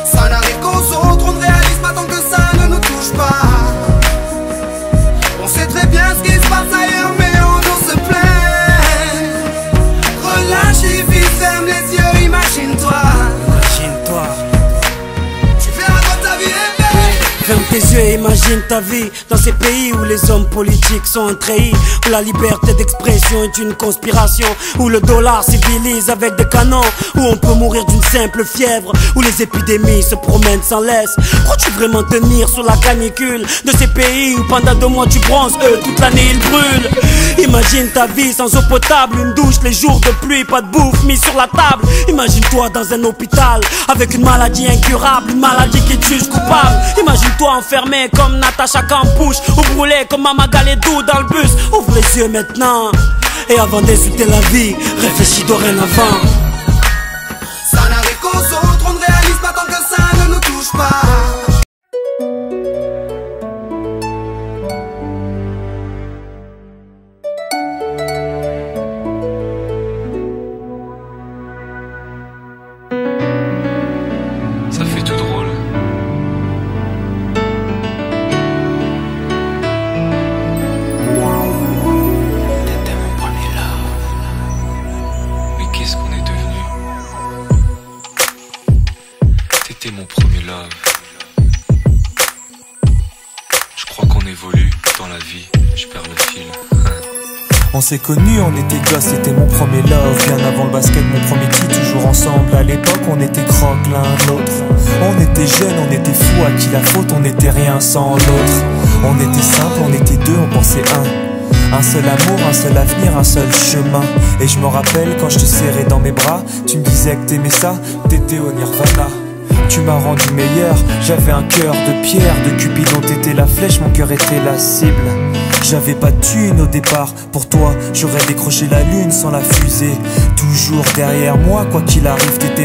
Ça n'arrive qu'aux autres, on ne réalise pas tant que ça ne nous touche pas. On sait très bien ce qui se passe ailleurs, mais on se plaint. Relâche et vis, ferme les yeux, imagine-toi. Tu verras quand ta vie est belle. Ferme tes yeux et imagine ta vie dans ces pays où les hommes politiques sont trahis, où la liberté d'expression est une conspiration, où le dollar civilise avec des canons, où on peut mourir d'une simple fièvre, où les épidémies se promènent sans laisse. Crois-tu vraiment tenir sur la canicule de ces pays où pendant 2 mois tu bronzes, eux toute l'année ils brûlent? Imagine ta vie sans eau potable, une douche les jours de pluie, pas de bouffe mise sur la table. Imagine-toi dans un hôpital avec une maladie incurable, une maladie qui te juge coupable. Imagine-toi enfermé comme Natacha Campouche, ou brûlé comme Mama Galedou dans le bus. Ouvre les yeux maintenant, et avant d'insulter la vie, réfléchis dorénavant. Ça n'arrive qu'aux autres, on ne réalise pas tant que ça ne nous touche pas. Ça fait tout drôle. T'étais mon premier love. Mais qu'est-ce qu'on est devenu? T'étais mon premier love. Je crois qu'on évolue dans la vie. Je perds le fil. On s'est connus, on était gosses, c'était mon premier love. Bien avant le basket, mon premier titre, toujours ensemble. À l'époque, on était croque l'un l'autre. On était jeunes, on était fous, à qui la faute, on n'était rien sans l'autre. On était simple, on était deux, on pensait un seul amour, un seul avenir, un seul chemin. Et je me rappelle quand je te serrais dans mes bras, tu me disais que t'aimais ça, t'étais au nirvana. Tu m'as rendu meilleur, j'avais un cœur de pierre, de Cupidon t'étais la flèche, mon cœur était la cible. J'avais pas de thune au départ, pour toi j'aurais décroché la lune sans la fusée. Toujours derrière moi, quoi qu'il arrive, t'étais